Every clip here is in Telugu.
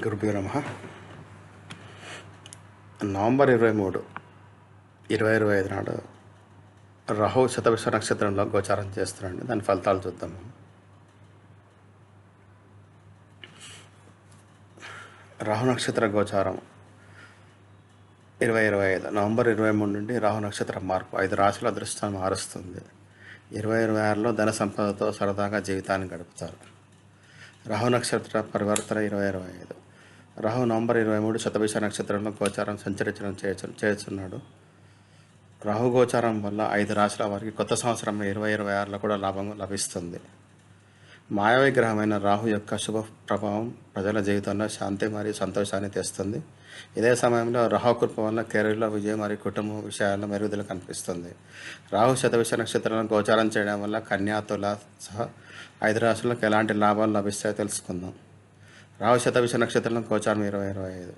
గురుభ్యో నమః. నవంబర్ 23, 2025 నాడు రాహు శతభిష నక్షత్రంలో గోచారం చేస్తున్నాడు. దాని ఫలితాలు చూద్దాము. రాహు నక్షత్ర గోచారం 2025 నవంబర్ 23 నుండి రాహు నక్షత్ర మార్పు 5 రాశుల అదృష్టాన్ని మారుస్తుంది. 2026లో ధన సంపదతో సరదాగా జీవితాన్ని గడుపుతారు. రాహు నక్షత్ర పరివర్తన 2025. రాహు నవంబర్ 23 శతభిష నక్షత్రంలో గోచారం సంచరించడం చేస్తున్నాడు. రాహు గోచారం వల్ల 5 రాశుల వారికి కొత్త సంవత్సరం 2026లో కూడా లాభం లభిస్తుంది. మాయావి గ్రహమైన రాహు యొక్క శుభ ప్రభావం ప్రజల జీవితంలో శాంతి మరియు సంతోషాన్ని తెస్తుంది. ఇదే సమయంలో రాహు కృప వల్ల కెరీర్లో విజయం మరియు కుటుంబ విషయాల్లో మెరుగుదల కనిపిస్తుంది. రాహు శతభిష నక్షత్రంలో గోచారం చేయడం వల్ల కన్యా, తుల సహా 5 రాశులకు ఎలాంటి లాభాలు లభిస్తాయో తెలుసుకుందాం. రాహు శతభిష నక్షత్రంలో గోచారం 2025.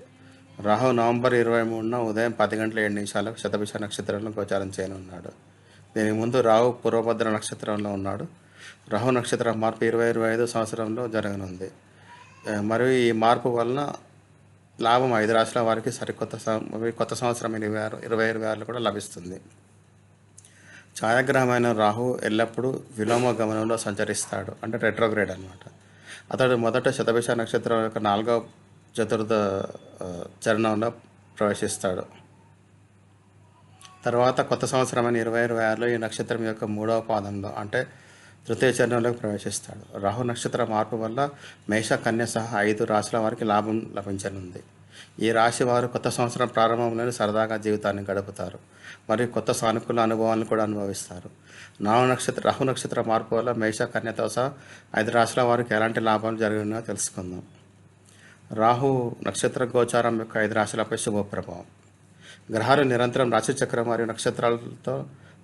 రాహు నవంబర్ 23న ఉదయం 10:07 శతభిష నక్షత్రంలో గోచారం చేయనున్నాడు. దీనికి ముందు రాహు పూర్వభద్ర నక్షత్రంలో ఉన్నాడు. రాహు నక్షత్ర మార్పు 2025 సంవత్సరంలో జరగనుంది. మరియు ఈ మార్పు వలన లాభం 5 రాశుల వారికి కొత్త సంవత్సరం 2026లో కూడా లభిస్తుంది. ఛాయాగ్రహమైన రాహు ఎల్లప్పుడూ విలోమ గమనంలో సంచరిస్తాడు, అంటే రెట్రోగ్రేడ్ అన్నమాట. అతడు మొదట శతభిష నక్షత్రం యొక్క 4వ చతుర్థ చరణంలో ప్రవేశిస్తాడు. తర్వాత కొత్త సంవత్సరమైన 2026లో ఈ నక్షత్రం యొక్క 3వ పాదంలో, అంటే తృతీయ చరణంలోకి ప్రవేశిస్తాడు. రాహు నక్షత్ర మార్పు వల్ల మేష, కన్య సహా 5 రాశుల వారికి లాభం లభించనుంది. ఈ రాశి వారు కొత్త సంవత్సరం ప్రారంభంలోనే సరదాగా జీవితాన్ని గడుపుతారు మరియు కొత్త సానుకూల అనుభవాలను కూడా అనుభవిస్తారు. రాహు నక్షత్ర మార్పు వల్ల మేష, కన్యతో సహా 5 రాశుల వారికి ఎలాంటి లాభాలు జరిగినాయో తెలుసుకుందాం. రాహు నక్షత్ర గోచారం యొక్క 5 రాశులపై శుభ ప్రభావం. గ్రహాలు నిరంతరం రాశిచక్రం మరియు నక్షత్రాలతో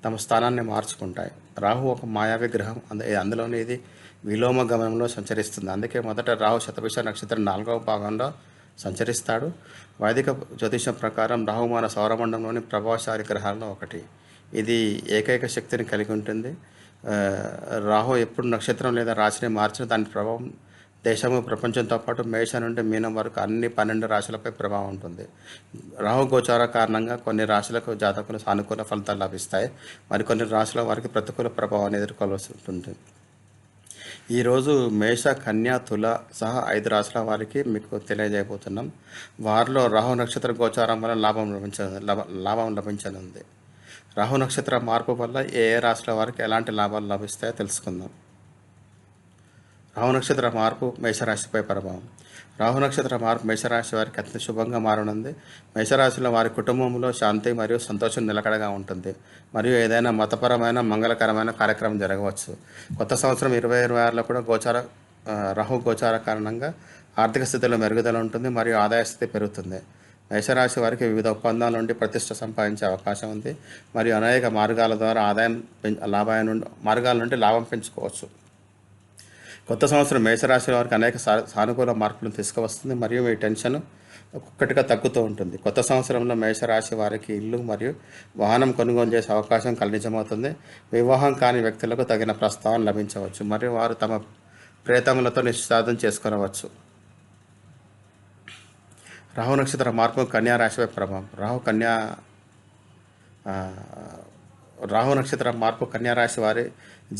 తమ స్థానాన్ని మార్చుకుంటాయి. రాహు ఒక మాయావి గ్రహం, అందులోని ఇది విలోమ గమనంలో సంచరిస్తుంది. అందుకే మొదట రాహు శతభిష నక్షత్రం 4వ భాగంలో సంచరిస్తాడు. వైదిక జ్యోతిషం ప్రకారం రాహు మన సౌరమండలంలోని ప్రభావశాలి గ్రహాల్లో ఒకటి. ఇది ఏకైక శక్తిని కలిగి ఉంటుంది. రాహు ఎప్పుడు నక్షత్రం లేదా రాశిని మార్చిన దాని ప్రభావం దేశము, ప్రపంచంతో పాటు మేష నుండి మీనం వరకు అన్ని 12 రాశులపై ప్రభావం ఉంటుంది. రాహు గోచార కారణంగా కొన్ని రాశులకు జాతకులు సానుకూల ఫలితాలు లభిస్తాయి, మరికొన్ని రాశుల వారికి ప్రతికూల ప్రభావాన్ని ఎదుర్కోవాల్సి ఉంటుంది. ఈరోజు మేష, కన్య, తుల సహా 5 రాశుల వారికి మీకు తెలియజేయబోతున్నాం. వారిలో రాహు నక్షత్ర గోచారం వల్ల లాభం లభించనుంది. రాహు నక్షత్ర మార్పు వల్ల ఏ రాశుల వారికి ఎలాంటి లాభాలు లభిస్తాయో తెలుసుకుందాం. రాహు నక్షత్ర మార్పు మేషరాశిపై ప్రభావం. రాహు నక్షత్ర మార్పు మేషరాశి వారికి అత్యంత శుభంగా మారనుంది. మేషరాశిలో వారి కుటుంబంలో శాంతి మరియు సంతోషం నిలకడగా ఉంటుంది మరియు ఏదైనా మతపరమైన మంగళకరమైన కార్యక్రమం జరగవచ్చు. కొత్త సంవత్సరం 2026లో కూడా రాహు గోచార కారణంగా ఆర్థిక స్థితిలో మెరుగుదల ఉంటుంది మరియు ఆదాయ స్థితి పెరుగుతుంది. మేషరాశి వారికి వివిధ ఒప్పందాల నుండి ప్రతిష్ట సంపాదించే అవకాశం ఉంది మరియు అనేక మార్గాల ద్వారా మార్గాల నుండి లాభం పెంచుకోవచ్చు. కొత్త సంవత్సరం మేషరాశి వారికి అనేక సానుకూల మార్పులను తీసుకువస్తుంది మరియు మీ టెన్షన్ ఒక్కొక్కటిగా తగ్గుతూ ఉంటుంది. కొత్త సంవత్సరంలో మేషరాశి వారికి ఇల్లు మరియు వాహనం కొనుగోలు చేసే అవకాశం నిజమవుతుంది. వివాహం కాని వ్యక్తులకు తగిన ప్రస్తావన లభించవచ్చు మరియు వారు తమ ప్రియతములతో నిశ్చితార్థం చేసుకొనవచ్చు. రాహు నక్షత్ర మార్పు కన్యా రాశిపై ప్రభావం. రాహు నక్షత్ర మార్పు కన్యా రాశి వారి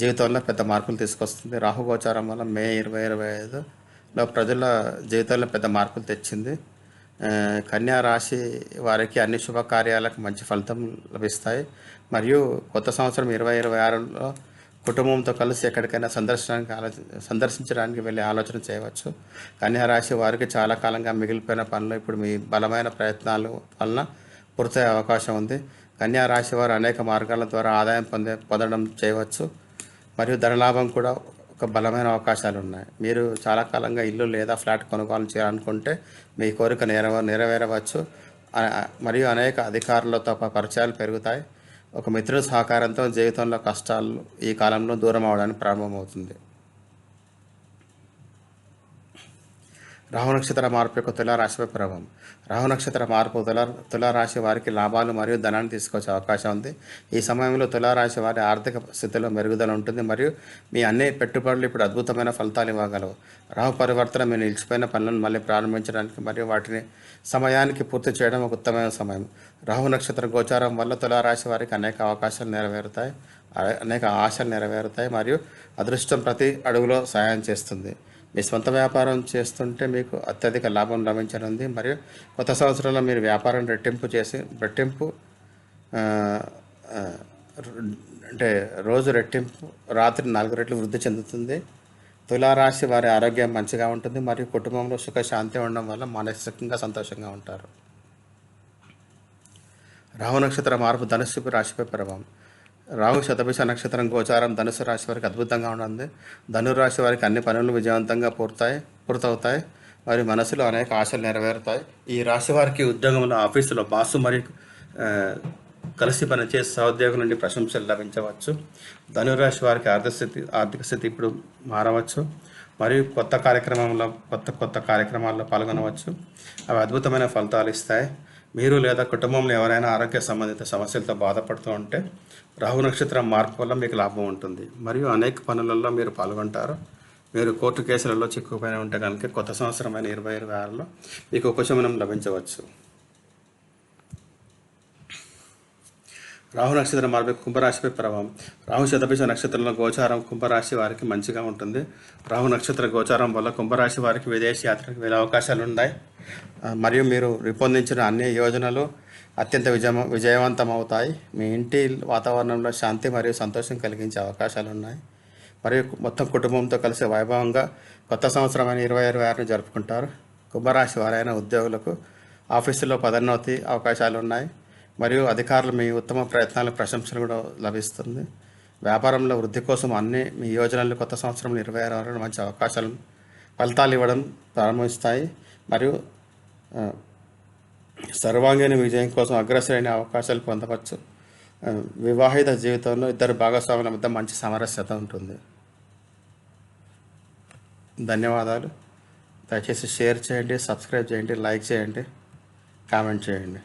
జీవితంలో పెద్ద మార్పులు తీసుకొస్తుంది. రాహు గోచారం వల్ల మే 2025లో ప్రజల జీవితంలో పెద్ద మార్పులు తెచ్చింది. కన్యా రాశి వారికి అన్ని శుభకార్యాలకు మంచి ఫలితం లభిస్తాయి మరియు కొత్త సంవత్సరం 2026లో కుటుంబంతో కలిసి ఎక్కడికైనా సందర్శించడానికి వెళ్ళే ఆలోచన చేయవచ్చు. కన్యా రాశి వారికి చాలా కాలంగా మిగిలిపోయిన పనులు ఇప్పుడు మీ బలమైన ప్రయత్నాల వలన పూర్తయ్యే అవకాశం ఉంది. కన్యా రాశి వారు అనేక మార్గాల ద్వారా ఆదాయం పొందడం చేయవచ్చు మరియు ధనలాభం కూడా ఒక బలమైన అవకాశాలు ఉన్నాయి. మీరు చాలా కాలంగా ఇల్లు లేదా ఫ్లాట్ కొనుగోలు చేయాలనుకుంటే మీ కోరిక నెరవేరవచ్చు మరియు అనేక అధికారులతో పరిచయాలు పెరుగుతాయి. ఒక మిత్రుడి సహకారంతో జీవితంలో కష్టాలు ఈ కాలంలో దూరం అవడానికి ప్రారంభమవుతుంది. రాహు నక్షత్ర మార్పు యొక్క తులారాశిపై ప్రభావం. రాహు నక్షత్ర మార్పు తులారాశి వారికి లాభాలు మరియు ధనాన్ని తీసుకొచ్చే అవకాశం ఉంది. ఈ సమయంలో తులారాశి వారి ఆర్థిక స్థితిలో మెరుగుదల ఉంటుంది మరియు మీ అన్ని పెట్టుబడులు ఇప్పుడు అద్భుతమైన ఫలితాలు ఇవ్వగలవు. రాహు పరివర్తన మీ నిలిచిపోయిన పనులను మళ్ళీ ప్రారంభించడానికి మరియు వాటిని సమయానికి పూర్తి చేయడం ఒక ఉత్తమమైన సమయం. రాహు నక్షత్ర గోచారం వల్ల తులారాశి వారికి అనేక ఆశలు నెరవేరుతాయి మరియు అదృష్టం ప్రతి అడుగులో సహాయం చేస్తుంది. మీ సొంత వ్యాపారం చేస్తుంటే మీకు అత్యధిక లాభం లభించనుంది మరియు కొత్త సంవత్సరంలో మీరు వ్యాపారం రెట్టింపు అంటే రోజు రెట్టింపు, రాత్రి 4 రెట్లు వృద్ధి చెందుతుంది. తులారాశి వారి ఆరోగ్యం మంచిగా ఉంటుంది మరియు కుటుంబంలో సుఖశాంతి ఉండడం వల్ల మానసికంగా సంతోషంగా ఉంటారు. రాహు నక్షత్ర మార్పు ధనుస్సు రాశిపై ప్రభావం. రాహు శతభిష నక్షత్రం గోచారం ధనుసు రాశి వారికి అద్భుతంగా ఉంటుంది. ధనురాశి వారికి అన్ని పనులు విజయవంతంగా పూర్తవుతాయి మరియు మనసులో అనేక ఆశలు నెరవేరుతాయి. ఈ రాశి వారికి ఉద్యోగంలో, ఆఫీసులో బాసు మరియు కలిసి పనిచేసే సహోద్యోగుల నుండి ప్రశంసలు లభించవచ్చు. ధనురాశి వారికి ఆర్థిక స్థితి ఇప్పుడు మారవచ్చు మరియు కొత్త కార్యక్రమాల్లో పాల్గొనవచ్చు. అవి అద్భుతమైన ఫలితాలు ఇస్తాయి. మీరు లేదా కుటుంబంలో ఎవరైనా ఆరోగ్య సంబంధిత సమస్యలతో బాధపడుతూ ఉంటే రాహు నక్షత్రం మార్పు వల్ల మీకు లాభం ఉంటుంది మరియు అనేక పనులలో మీరు పాల్గొంటారు. మీరు కోర్టు కేసులలో చిక్కుపోయి ఉంటే కనుక కొత్త సంవత్సరమైన 2026లో మీకు ఉపశమనం లభించవచ్చు. రాహు నక్షత్రం మార్పు కుంభరాశిపై ప్రభావం. రాహు శతభిష నక్షత్రంలో గోచారం కుంభరాశి వారికి మంచిగా ఉంటుంది. రాహు నక్షత్ర గోచారం వల్ల కుంభరాశి వారికి విదేశీ యాత్రకు వెళ్ళే అవకాశాలు ఉన్నాయి మరియు మీరు రూపొందించిన అన్ని యోజనలు అత్యంత విజయవంతమవుతాయి. మీ ఇంటి వాతావరణంలో శాంతి మరియు సంతోషం కలిగించే అవకాశాలు ఉన్నాయి మరియు మొత్తం కుటుంబంతో కలిసి వైభవంగా కొత్త సంవత్సరమైన 2026ను జరుపుకుంటారు. కుంభరాశి వారైన ఉద్యోగులకు ఆఫీసులో పదోన్నతి అవకాశాలు ఉన్నాయి మరియు అధికారులు మీ ఉత్తమ ప్రయత్నాల ప్రశంసలు కూడా లభిస్తుంది. వ్యాపారంలో వృద్ధి కోసం అన్ని మీ యోజనలు కొత్త సంవత్సరంలో 2026 మంచి ఫలితాలు ఇవ్వడం ప్రారంభిస్తాయి మరియు సర్వాంగీణ విజయం కోసం అగ్రశ్రేణి అవకాశాలు పొందవచ్చు. వివాహిత జీవితంలో ఇద్దరు భాగస్వాముల మధ్య మంచి సామరస్యత ఉంటుంది. ధన్యవాదాలు. దయచేసి షేర్ చేయండి, సబ్స్క్రైబ్ చేయండి, లైక్ చేయండి, కామెంట్ చేయండి.